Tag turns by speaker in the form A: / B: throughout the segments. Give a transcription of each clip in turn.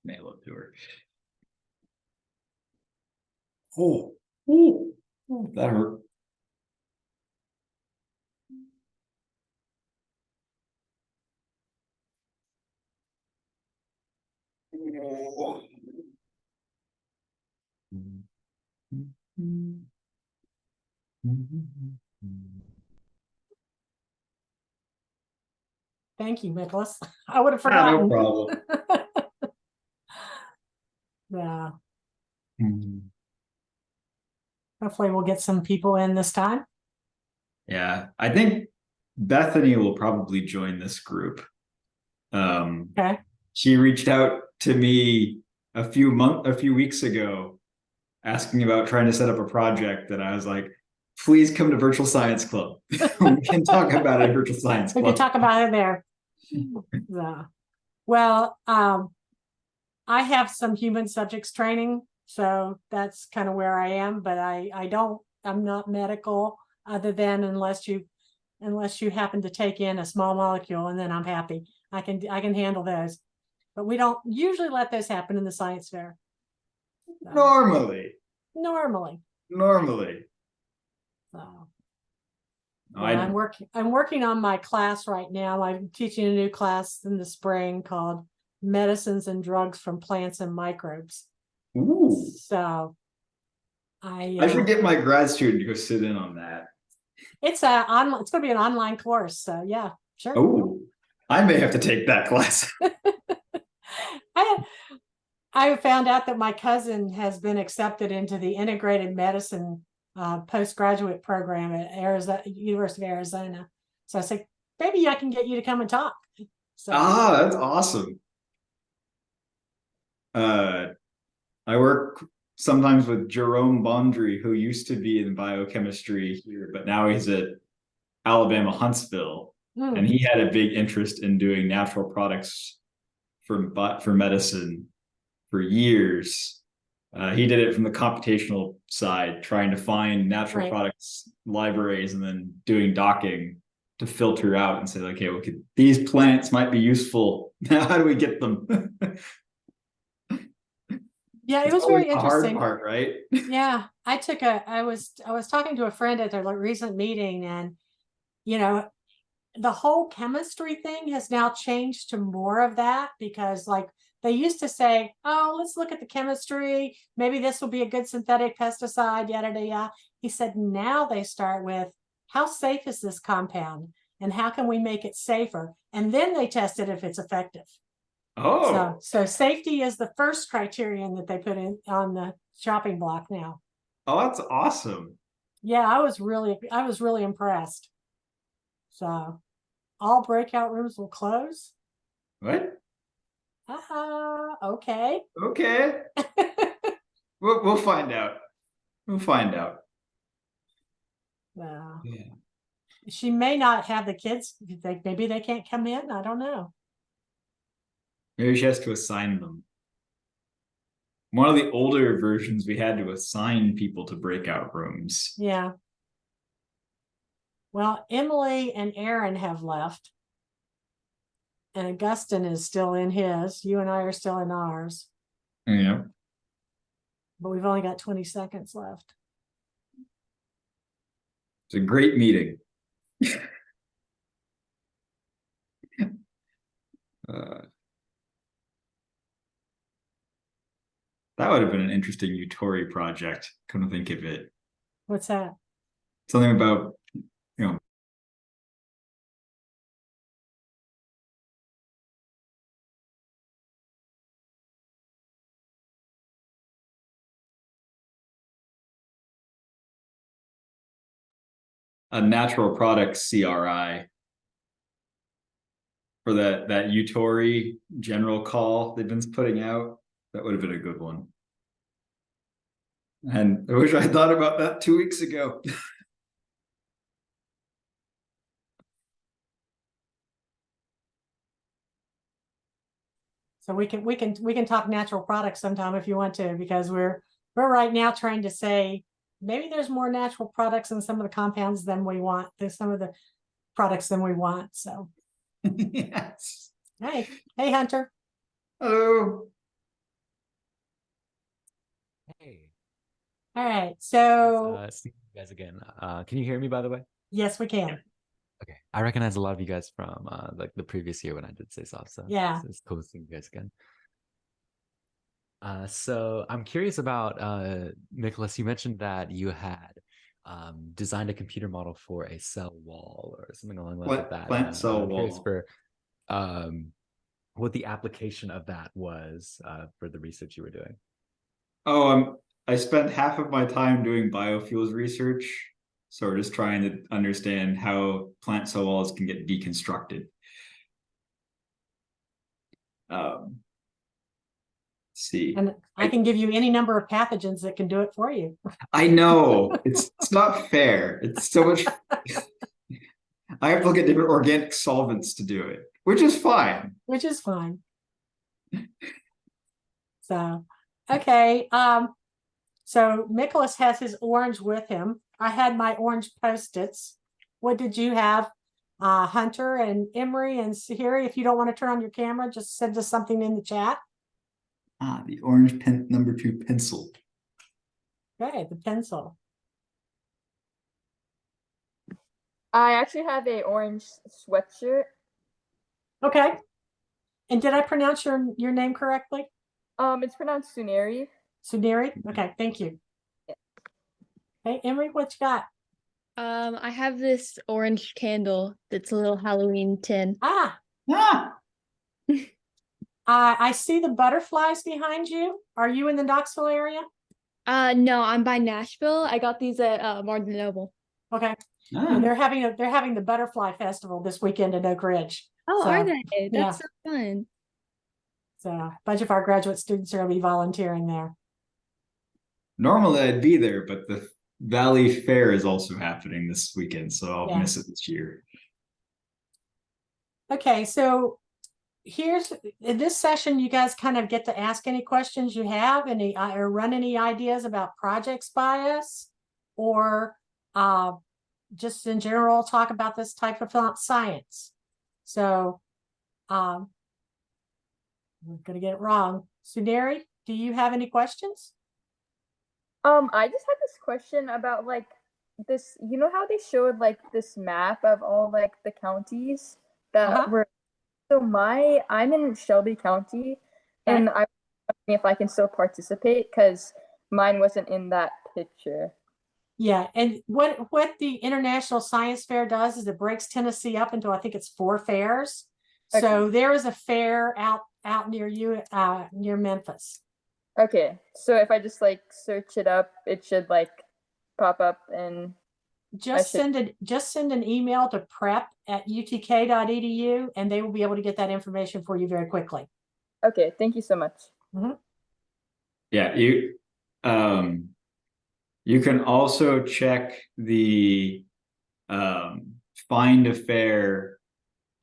A: Mail it to her. Oh, ooh, ooh, that hurt. Oh.
B: Thank you, Nicholas. I would have
A: Ah, no
B: forgotten.
A: problem.
B: Yeah. Hopefully we'll get some people in this time.
A: Yeah, I think Bethany will probably join this group.
B: Okay.
A: She reached out to me a few weeks ago, asking about trying to set up a project. That I was like, please come to Virtual Science Club. We can talk about it at Virtual Science
B: We
A: Club.
B: can talk about it there. Yeah. Well, I have some human subjects training, so that's kind of where I am, but I'm not medical, other than unless you happen to take in a small molecule, and then I'm happy. I can handle those. But we don't usually let those happen in the science fair. So,
A: Normally.
B: So.
A: No,
B: I'm working on my class right now. I'm teaching a new class in the spring called Medicines and Drugs from Plants and Microbes.
A: Ooh.
B: So
A: I should get my grad student to go sit in on that.
B: It's going to be an online course. So yeah, sure.
A: Oh, I may have to take that class.
B: I found out that my cousin has been accepted into the integrated medicine postgraduate program at University of Arizona. So I said, maybe I can get you to come and talk. So
A: that's awesome. I work sometimes with Jerome Bondry, who used to be in biochemistry here, but now he's at Alabama Huntsville. And he had a big interest in doing natural products for medicine for years. He did it from the computational side, trying to find natural products libraries and then doing docking to filter out and say, okay, these plants might be useful. Now, how do we get them?
B: Yeah, it was very interesting.
A: The hard part, right?
B: Yeah, I was talking to a friend at a recent meeting, and the whole chemistry thing has now changed to more of that, because like they used to say, oh, let's look at the chemistry. Maybe this will be a good synthetic pesticide, yada, yada, yada. He said, now they start with, how safe is this compound? And how can we make it safer? And then they test it if it's effective.
A: Oh.
B: So safety is the first criterion that they put in on the chopping block now.
A: Oh, that's awesome.
B: Yeah, I was really impressed. So all breakout rooms will close.
A: What?
B: Okay.
A: Okay. We'll find out. We'll find out.
B: Yeah. She may not have the kids. Maybe they can't come in. I don't know.
A: Maybe she has to assign them. One of the older versions, we had to assign people to breakout rooms.
B: Yeah. Well, Emily and Aaron have left. And Augustine is still in his. You and I are still in ours.
A: Yeah.
B: But we've only got 20 seconds left.
A: It's a great meeting. That would have been an interesting Utori project. Couldn't think of it.
B: What's that?
A: Something about, a natural product CRI for that Utori general call they've been putting out. That would have been a good one. And I wish I thought about that 2 weeks ago.
B: So we can talk natural products sometime if you want to, because we're right now trying to say maybe there's more natural products in some of the compounds than we want. There's some of the products than we want. So
A: Yes.
B: hey Hunter.
A: Hello.
B: All right. So
C: See you guys again. Can you hear me, by the way?
B: yes, we can.
C: Okay. I recognize a lot of you guys from like the previous year when I did say soft, so
B: Yeah.
C: it's cool seeing you guys again. So I'm curious about Nicholas, you mentioned that you had designed a computer model for a cell wall or something along the lines of that.
A: Plant cell
C: I'm curious
A: wall.
C: for what the application of that was for the research you were doing.
A: I spent half of my time doing biofuels research. So we're just trying to understand how plant cell walls can get deconstructed. Let's see.
B: And I can give you any number of pathogens that can do it for you.
A: I know it's not fair. It's so much. I have to look at different organic solvents to do it, which is fine.
B: Which is fine. So, okay. So Nicholas has his orange with him. I had my orange Post-its. What did you have? Hunter and Emery and Sahiri, if you don't want to turn on your camera, just send us something in the chat.
A: The orange pen number 2 pencil.
B: Okay, the pencil.
D: I actually have a orange sweatshirt.
B: Okay. And did I pronounce your name correctly?
D: It's pronounced Suneri.
B: Suneri? Okay, thank you.
D: Yeah.
B: Hey, Emery, what you got?
E: I have this orange candle that's a little Halloween tin.
B: Ah, I see the butterflies behind you. Are you in the Knoxville area?
E: No, I'm by Nashville. I got these at Barnes and Noble.
B: Okay. Yeah, they're having the butterfly festival this weekend in Oak Ridge.
E: Oh,
B: So,
E: are they?
B: yeah.
E: That's so fun.
B: So a bunch of our graduate students are going to be volunteering there.
A: Normally I'd be there, but the Valley Fair is also happening this weekend, so I'll
B: Yeah.
A: miss it this year.
B: Okay, so here's in this session, you guys kind of get to ask any questions you have, or run any ideas about projects by us, or just in general talk about this type of science. So I'm gonna get it wrong. Sudari, do you have any questions?
D: I just had this question about like this, you know how they showed like this map of all like the counties that were, so I'm in Shelby County, and I was wondering if I can still participate because mine wasn't in that picture.
B: Yeah, and what the International Science Fair does is it breaks Tennessee up into, I think it's 4 fairs.
D: Okay.
B: So there is a fair out near you, near Memphis.
D: Okay, so if I just like search it up, it should like pop up, and
B: just send an email to prep@utk.edu and they will be able to get that information for you very quickly.
D: Okay, thank you so much.
B: Mm-hmm.
A: Yeah, you can also check the Find a Fair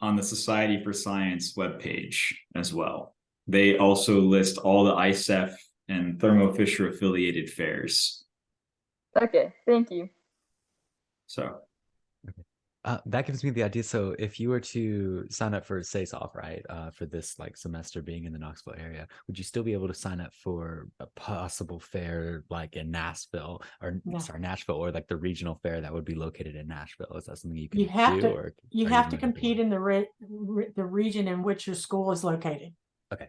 A: on the Society for Science webpage as well. They also list all the ICEF and Thermo Fisher affiliated fairs.
D: Okay, thank you.
A: So
C: that gives me the idea. So if you were to sign up for SASOF, right, for this like semester being in the Knoxville area, would you still be able to sign up for a possible fair like in Nashville or Nashville, or like the regional fair that would be located in Nashville? Is that something you can do?
B: You have to compete in the region in which your school is located.
C: Okay.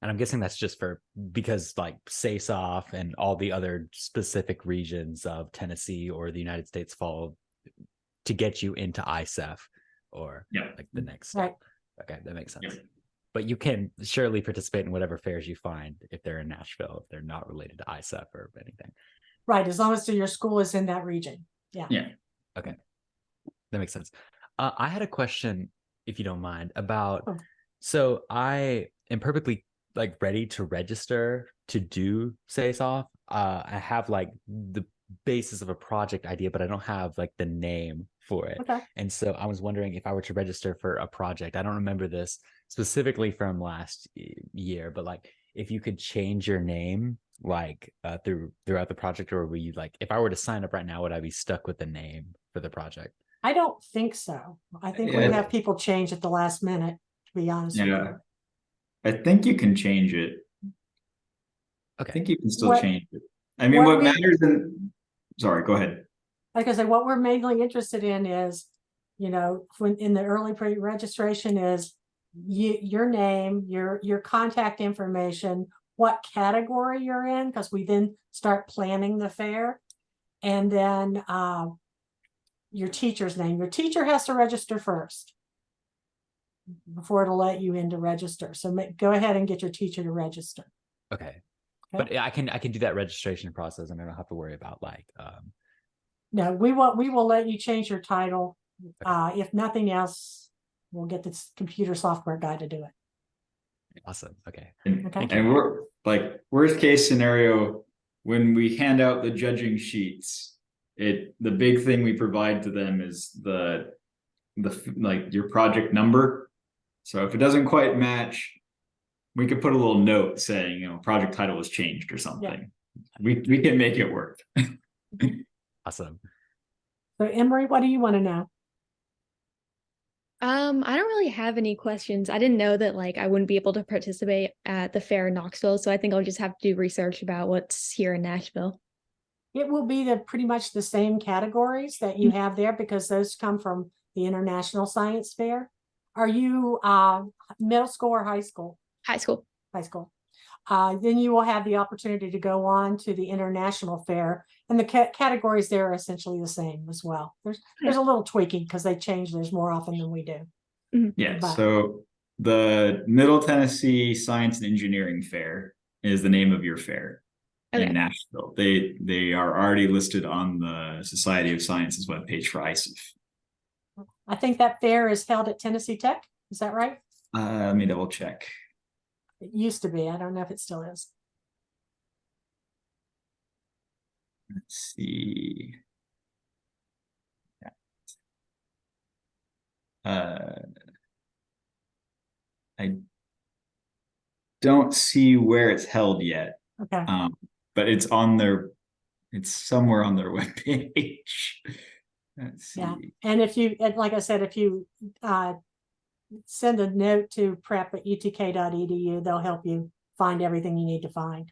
C: And I'm guessing that's just because like SASOF and all the other specific regions of Tennessee or the United States fall to get you into ICEF or like the next step.
B: Right.
C: Okay, that makes sense.
A: Yep.
C: But you can surely participate in whatever fairs you find if they're in Nashville, if they're not related to ICEF or anything.
B: Right, as long as your school is in that region. Yeah.
A: Yeah.
C: Okay, that makes sense. I had a question, if you don't mind, about so I am perfectly like ready to register to do SASOF. I have like the basis of a project idea, but I don't have like the name for it.
B: Okay.
C: And so I was wondering if I were to register for a project. I don't remember this specifically from last year, but like if you could change your name like throughout the project, or were you like, if I were to sign up right now, would I be stuck with the name for the project?
B: I don't think so. I think we have people change at the last minute, to be honest with you.
A: I think you can change it.
C: Okay.
A: I think you can still change it. I mean, what
B: we-
A: matters in, sorry, go ahead.
B: Like I said, what we're mainly interested in is, when in the early pre-registration is your name, your contact information, what category you're in, because we then start planning the fair, and then your teacher's name. Your teacher has to register first before it'll let you in to register. So go ahead and get your teacher to register.
C: Okay. But I can do that registration process, and I don't have to worry about like
B: No, we will let you change your title. If nothing else, we'll get this computer software guy to do it.
C: awesome. Okay.
B: Okay.
A: And we're like, worst case scenario, when we hand out the judging sheets, the big thing we provide to them is the like your project number. So if it doesn't quite match, we could put a little note saying, project title was changed or something. Yeah. We can make it work.
C: Awesome.
B: So Emery, what do you want to know?
E: I don't really have any questions. I didn't know that like I wouldn't be able to participate at the fair in Knoxville, so I think I'll just have to do research about what's here in Nashville.
B: It will be pretty much the same categories that you have there, because those come from the International Science Fair. Are you middle school or high school?
E: High school.
B: High school. Then you will have the opportunity to go on to the International Fair, and the categories there are essentially the same as well. There's a little tweaking because they change theirs more often than we do.
E: Mm-hmm.
A: Yeah. So the Middle Tennessee Science and Engineering Fair is the name of your fair in Nashville. They are already listed on the Society of Sciences webpage for ISIF.
B: I think that fair is held at Tennessee Tech. Is that right?
A: Let me double check.
B: It used to be. I don't know if it still is.
A: Let's see. I don't see where it's held yet.
B: Okay.
A: But it's somewhere on their webpage. Let's see.
B: Yeah. And like I said, if you send a note to prep@utk.edu, they'll help you find everything you need to find.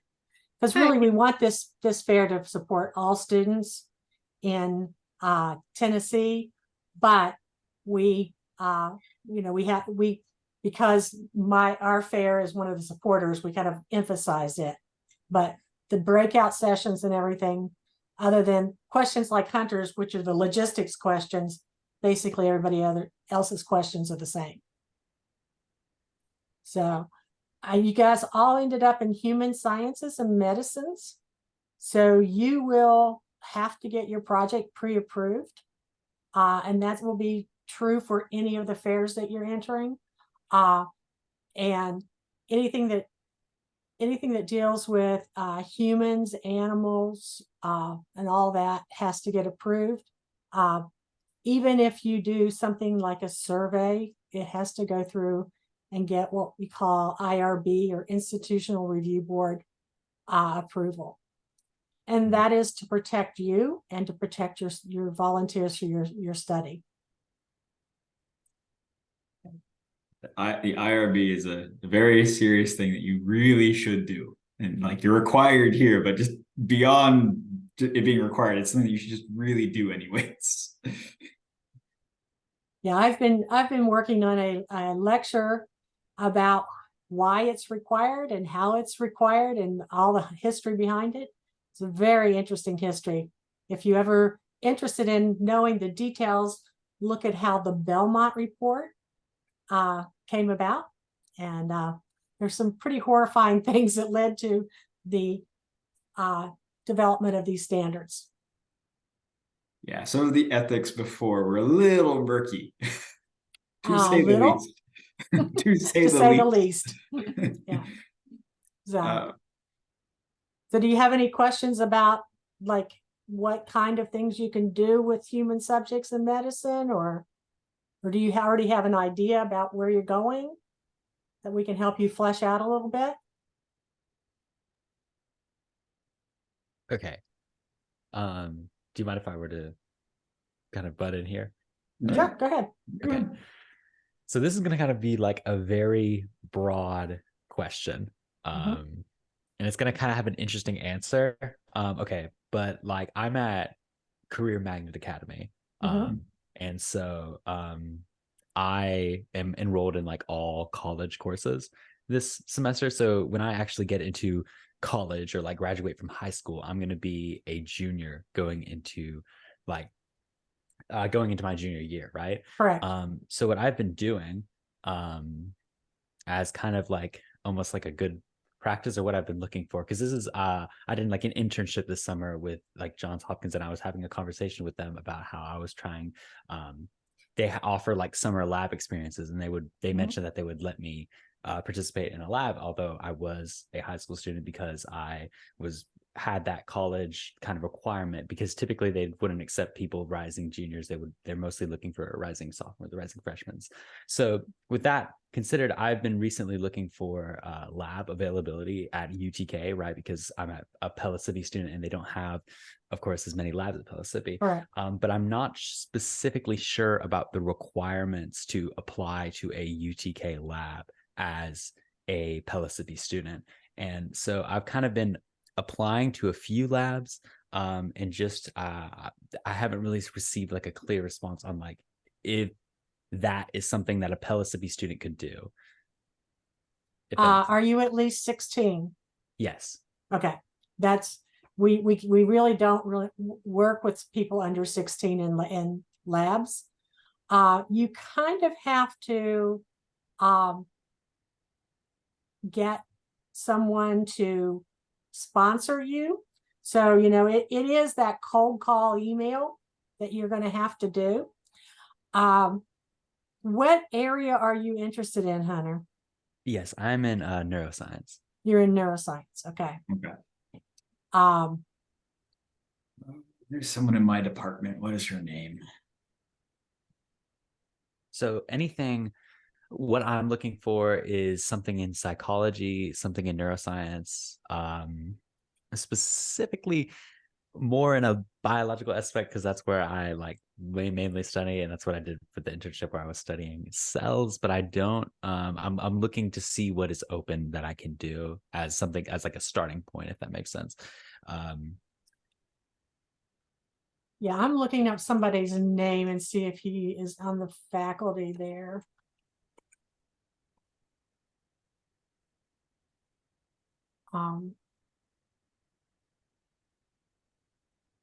B: Because really, we want this fair to support all students in Tennessee, but because our fair is one of the supporters, we kind of emphasize it. But the breakout sessions and everything, other than questions like Hunter's, which are the logistics questions, basically everybody else's questions are the same. So you guys all ended up in human sciences and medicines. So you will have to get your project pre-approved. And that will be true for any of the fairs that you're entering. And anything that deals with humans, animals, and all that has to get approved. Even if you do something like a survey, it has to go through and get what we call IRB, or Institutional Review Board approval. And that is to protect you and to protect your volunteers for your study.
A: The IRB is a very serious thing that you really should do. And like, you're required here, but just beyond it being required, it's something that you should just really do anyways.
B: Yeah, I've been working on a lecture about why it's required and how it's required and all the history behind it. It's a very interesting history. If you ever interested in knowing the details, look at how the Belmont report came about. And there's some pretty horrifying things that led to the development of these standards.
A: Yeah, some of the ethics before were a little murky, to say the least. To say the least.
B: Yeah. So do you have any questions about like what kind of things you can do with human subjects in medicine, or do you already have an idea about where you're going that we can help you flesh out a little bit?
C: Okay. Do you mind if I were to kind of butt in here?
B: Sure, go ahead.
C: Okay. So this is going to kind of be like a very broad question. And and it's gonna kind of have an interesting answer. Okay, but like I'm at Career Magnet Academy. And so I am enrolled in like all college courses this semester. So when I actually get into college or like graduate from high school, I'm going to be a junior going into like going into my junior year, right?
B: Correct.
C: So what I've been doing as kind of like almost like a good practice, or what I've been looking for, because this is I did like an internship this summer with like Johns Hopkins, and I was having a conversation with them about how I was trying they offer like summer lab experiences, and they mentioned that they would let me participate in a lab, although I was a high school student, because I had that college kind of requirement, because typically they wouldn't accept people rising juniors. They're mostly looking for a rising sophomore, the rising freshmen. So with that considered, I've been recently looking for lab availability at UTK, right? Because I'm a Pella City student, and they don't have, of course, as many labs at Pella City.
B: Right.
C: But I'm not specifically sure about the requirements to apply to a UTK lab as a Pella City student. And so I've kind of been applying to a few labs, and just I haven't really received like a clear response on like if that is something that a Pella City student could do.
B: Are you at least 16?
C: Yes.
B: Okay, that's we really don't really work with people under 16 in labs. You kind of have to get someone to sponsor you. So, you know, it is that cold call email that you're going to have to do. What area are you interested in, Hunter?
C: Yes, I'm in neuroscience.
B: You're in neuroscience. Okay.
A: Okay. There's someone in my department. What is her name?
C: So what I'm looking for is something in psychology, something in neuroscience, specifically more in a biological aspect, because that's where I like mainly study, and that's what I did for the internship, where I was studying cells. But I don't I'm looking to see what is open that I can do as something, as like a starting point, if that makes sense.
B: Yeah, I'm looking up somebody's name and see if he is on the faculty there.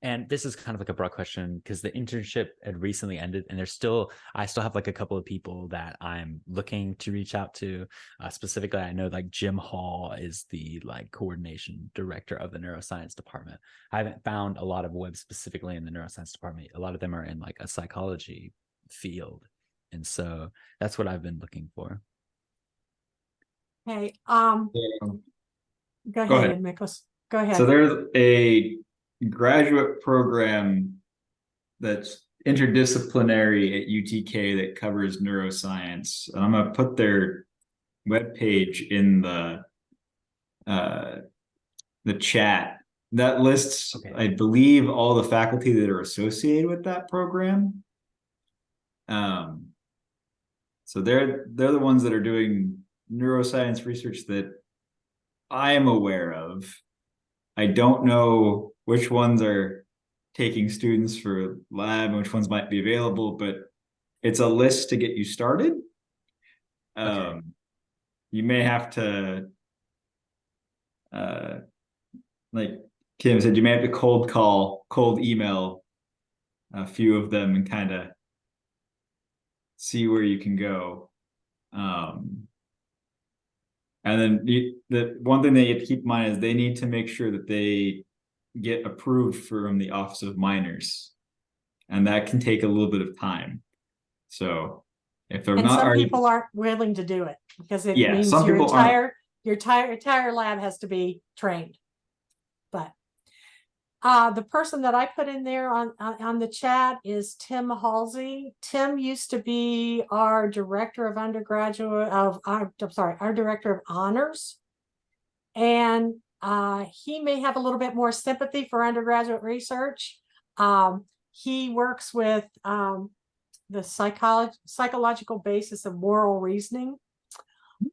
C: And this is kind of like a broad question, because the internship had recently ended, and I still have like a couple of people that I'm looking to reach out to. Specifically, I know like Jim Hall is the like coordination director of the neuroscience department. I haven't found a lot of webs specifically in the neuroscience department. A lot of them are in like a psychology field. And so that's what I've been looking for.
B: Okay.
A: Go
B: Go
A: ahead.
B: ahead, Miklos. Go ahead.
A: So there's a graduate program that's interdisciplinary at UTK that covers neuroscience. I'm gonna put their webpage in the chat. That lists,
C: Okay.
A: I believe, all the faculty that are associated with that program. So they're the ones that are doing neuroscience research that I am aware of. I don't know which ones are taking students for lab and which ones might be available, but it's a list to get you started.
C: Okay.
A: You may have to, like Kim said, you may have to cold email a few of them and kind of see where you can go. And then the one thing they have to keep in mind is they need to make sure that they get approved from the Office of Minors, and that can take a little bit of time. So if they're
B: and
A: not
B: some
A: already,
B: people aren't willing to do it because it
A: Yeah,
B: means
A: some
B: your
A: people aren't.
B: entire lab has to be trained. But the person that I put in there on the chat is Tim Halsey. Tim used to be our director of our director of honors. And he may have a little bit more sympathy for undergraduate research. He works with the psychological basis of moral reasoning.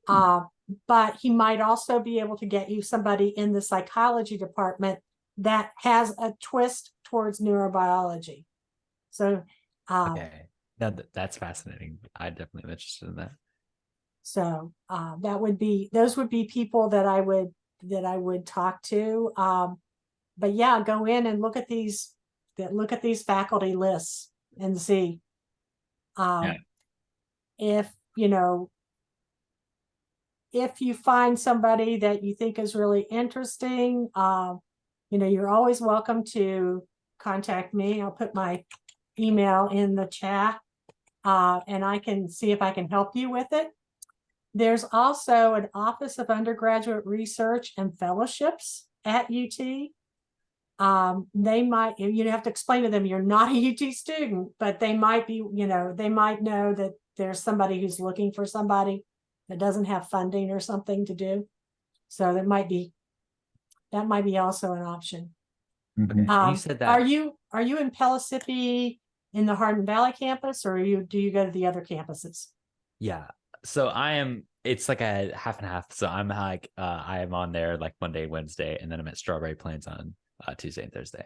B: But he might also be able to get you somebody in the psychology department that has a twist towards neurobiology. So,
C: Okay. That's fascinating. I definitely am interested in that.
B: so those would be people that I would talk to. But yeah, go in and look at these faculty lists and see. If if you find somebody that you think is really interesting, you're always welcome to contact me. I'll put my email in the chat, and I can see if I can help you with it. There's also an Office of Undergraduate Research and Fellowships at UT. They might, have to explain to them you're not a UT student, but they might be, they might know that there's somebody who's looking for somebody that doesn't have funding or something to do. So that might be also an option.
C: Okay. And you said that.
B: Are you in Pellissippi in the Hardin Valley campus, or do you go to the other campuses?
C: Yeah. So it's like a half and half. So I'm like, I am on there like Monday, Wednesday, and then I'm at Strawberry Plains on Tuesday and Thursday.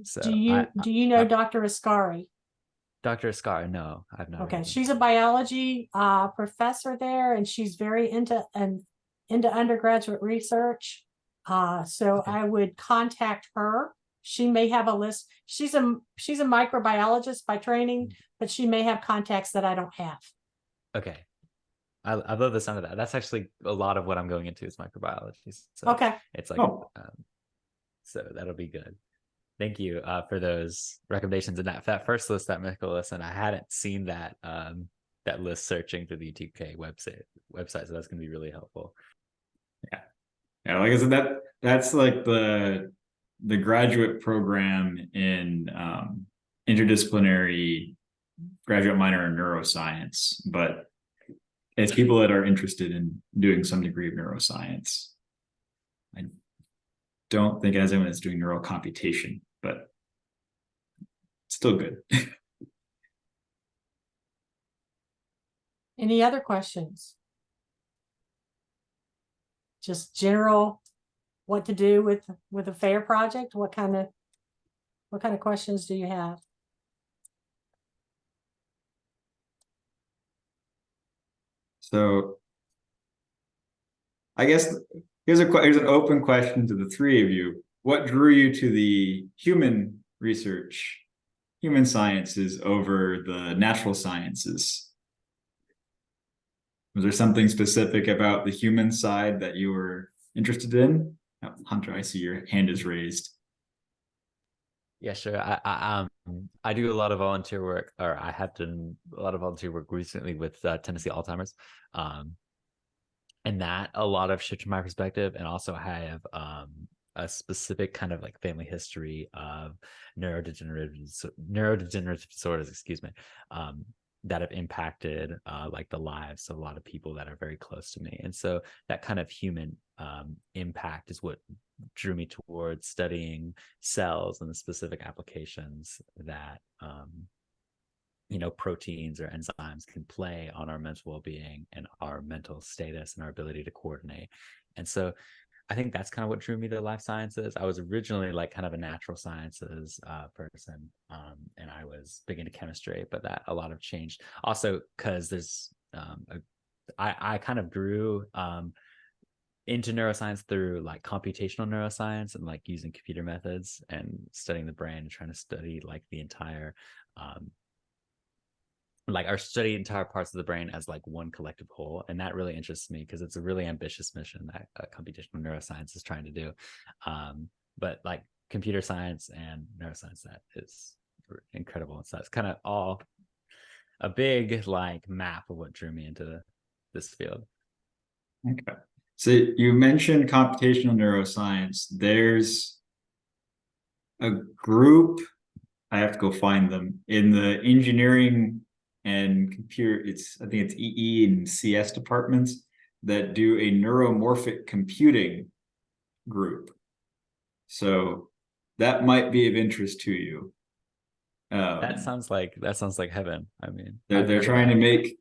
C: So
B: do you know Dr. Ascari? Dr.
C: Ascari? No, I've not.
B: Okay, she's a biology professor there, and she's very into undergraduate research. So okay. I would contact her. She may have a list. She's a microbiologist by training, but she may have contacts that I don't have.
C: Okay. I love the sound of that. That's actually a lot of what I'm going into is microbiology. So
B: okay.
C: It's like, so that'll be good. Thank you for those recommendations. And that first list, that mythical list, and I hadn't seen that that list searching through the UTK website. So that's going to be really helpful.
A: Yeah. Like I said, that's like the graduate program in interdisciplinary graduate minor in neuroscience, but it's people that are interested in doing some degree of neuroscience. I don't think it has anyone that's doing neural computation, but still good.
B: Any other questions? Just general, what to do with a FAIR project? What kind of questions do you have?
A: So I guess here's an open question to the three of you. What drew you to the human research, human sciences over the natural sciences? Was there something specific about the human side that you were interested in? Hunter, I see your hand is raised.
C: Yeah, sure. I do a lot of volunteer work, or I have done a lot of volunteer work recently with Tennessee Alzheimer's, and that a lot of shifted my perspective. And also I have a specific kind of like family history of neurodegenerative disorders, excuse me, that have impacted like the lives of a lot of people that are very close to me. And so that kind of human impact is what drew me towards studying cells and the specific applications that proteins or enzymes can play on our mental well-being and our mental status and our ability to coordinate. And so I think that's kind of what drew me to life sciences. I was originally like kind of a natural sciences person, and I was big into chemistry, but that a lot of changed. Also, because there's I kind of grew into neuroscience through like computational neuroscience and like using computer methods and studying the brain and trying to study like the entire study entire parts of the brain as like one collective whole. And that really interests me because it's a really ambitious mission that computational neuroscience is trying to do. But like computer science and neuroscience, that is incredible. And so it's kind of all a big like map of what drew me into this field.
A: Okay. So you mentioned computational neuroscience. There's a group, I have to go find them, in the engineering and computer, I think it's EE and CS departments that do a neuromorphic computing group. So that might be of interest to you.
C: That sounds like heaven. I mean,
A: they're trying to make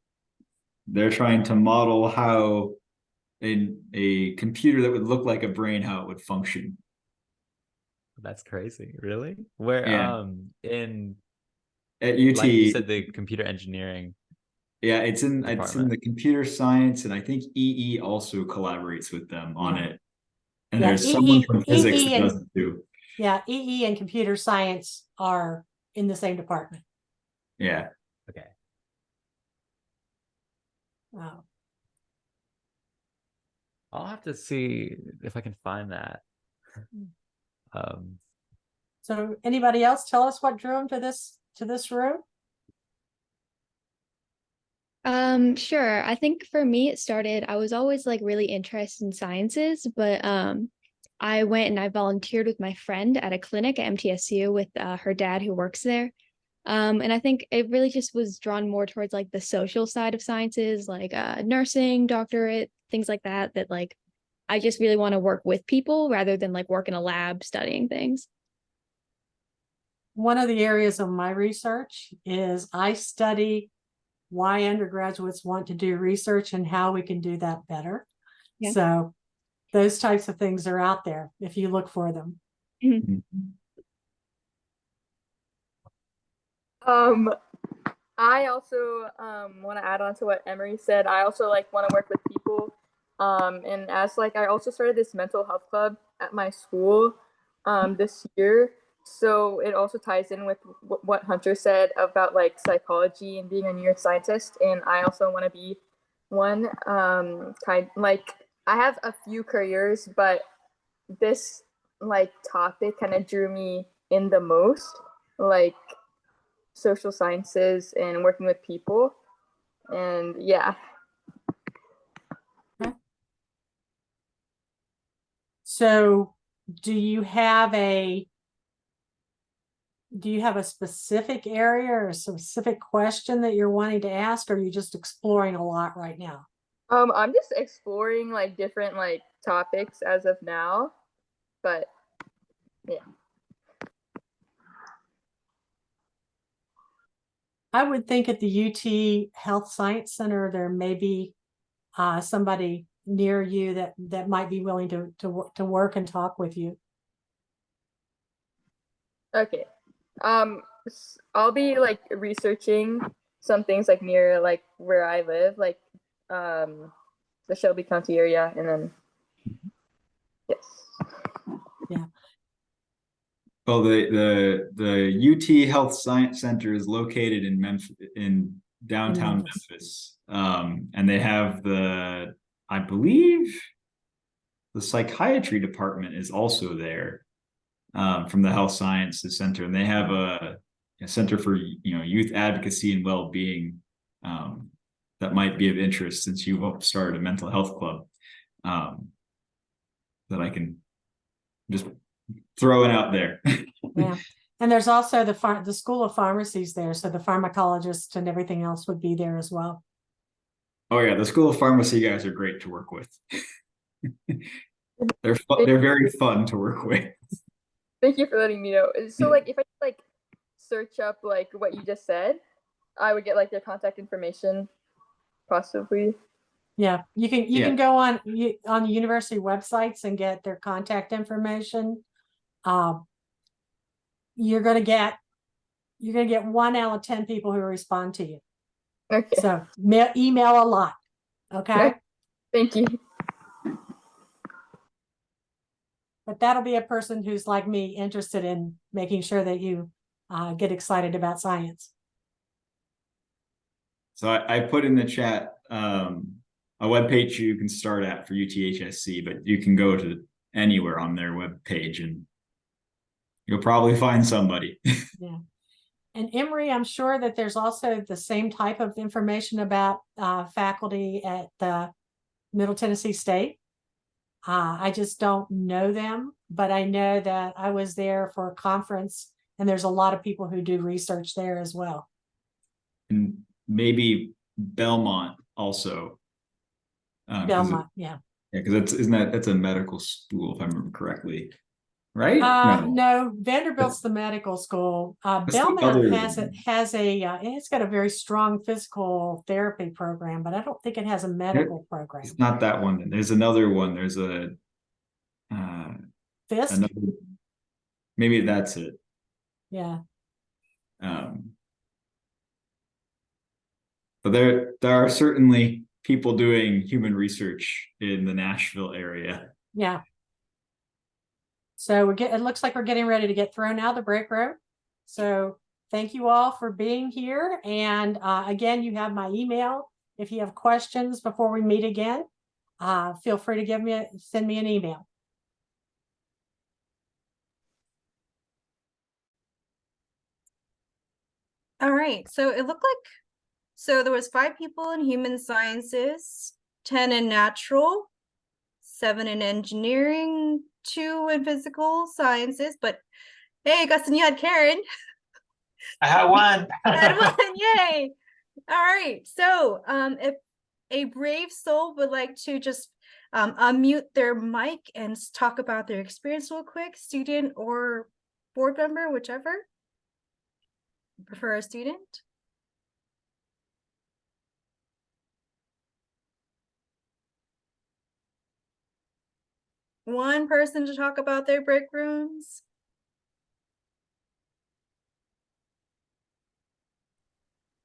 A: they're trying to model how a computer that would look like a brain, how it would function.
C: That's crazy. Really? Where
A: Yeah.
C: in
A: At UT,
C: like you said, the computer engineering
A: yeah, it's in
C: department.
A: the computer science, and I think EE also collaborates with them on
B: Yeah.
A: it. And
B: Yeah,
A: there's someone from physics
B: EE
A: that
B: and
A: does it too.
B: yeah, EE and computer science are in the same department.
A: Yeah.
C: Okay.
B: Wow.
C: I'll have to see if I can find that. Um,
B: So anybody else tell us what drew them to this room?
E: Sure. I think for me it started, I was always like really interested in sciences, but I went and I volunteered with my friend at a clinic at MTSU with her dad who works there. And I think it really just was drawn more towards like the social side of sciences, like nursing, doctorate, things like that, that like I just really want to work with people rather than like work in a lab studying things.
B: One of the areas of my research is I study why undergraduates want to do research and how we can do that better.
E: Yeah.
B: So those types of things are out there if you look for them.
E: Mhm.
D: I also want to add on to what Emery said. I also like want to work with people. And as like I also started this mental health club at my school this year. So it also ties in with what Hunter said about like psychology and being a neuroscientist. And I also want to be one kind like I have a few careers, but this like topic kind of drew me in the most. Like social sciences and working with people. And yeah.
B: So do you have a specific area or a specific question that you're wanting to ask, or are you just exploring a lot right now?
D: I'm just exploring like different like topics as of now, but yeah.
B: I would think at the UT Health Science Center there may be somebody near you that might be willing to work and talk with you.
D: Okay. I'll be like researching some things like near like where I live, like the Shelby County area, and then yes.
B: Yeah.
A: Well, the UT Health Science Center is located in Memphis, in downtown Memphis. And they have I believe the psychiatry department is also there, from the Health Sciences Center, and they have a center for youth advocacy and well-being, that might be of interest since you've started a mental health club, that I can just throw it out there.
B: Yeah. And there's also the School of Pharmacies there, so the pharmacologists and everything else would be there as well.
A: Oh yeah, the School of Pharmacy guys are great to work with. They're very fun to work with.
D: Thank you for letting me know. So like if I like search up like what you just said, I would get like their contact information possibly.
B: Yeah, you can go on the university websites and get their contact information. You're gonna get 1 out of 10 people who respond to you.
D: Okay.
B: So email a lot. Okay.
D: Thank you.
B: But that'll be a person who's like me, interested in making sure that you get excited about science.
A: So I put in the chat a webpage you can start at for UTHSC, but you can go to anywhere on their webpage and you'll probably find somebody.
B: Yeah. And Emory, I'm sure that there's also the same type of information about faculty at the Middle Tennessee State. I just don't know them, but I know that I was there for a conference and there's a lot of people who do research there as well.
A: And maybe Belmont also.
B: Belmont, yeah.
A: Yeah, because that's a medical school, if I remember correctly. right?
B: No, Vanderbilt's the medical school.
A: That's the
B: Belmont
A: other
B: has
A: one.
B: it's got a very strong physical therapy program, but I don't think it has a medical program.
A: It's not that one. There's another one. There's
B: Fisk?
A: another. Maybe that's it.
B: Yeah.
A: But there are certainly people doing human research in the Nashville area.
B: Yeah. So it looks like we're getting ready to get thrown out of the break room. So thank you all for being here. And again, you have my email. If you have questions before we meet again, feel free to send me an email.
F: All right, so it looked like, so there was 5 people in human sciences, 10 in natural, 7 in engineering, 2 in physical sciences, but hey, Gustin, you had Karen.
G: I had one.
F: Had one, yay. All right, so if a brave soul would like to just unmute their mic and talk about their experience real quick, student or board member, whichever. Prefer a student? One person to talk about their break rooms.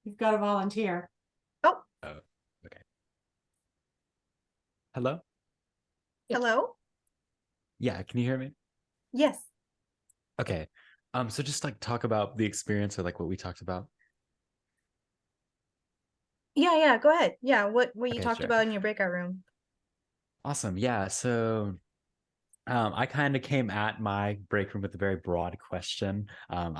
B: You've got to volunteer.
F: Oh,
C: Okay. Hello?
F: hello?
C: Yeah, can you hear me?
F: Yes.
C: Okay. So just like talk about the experience or like what we talked about.
F: Yeah, go ahead. Yeah, what you
C: Okay,
F: talked
C: sure.
F: about in your breakout room.
C: Awesome. Yeah. So I kind of came at my break room with a very broad question.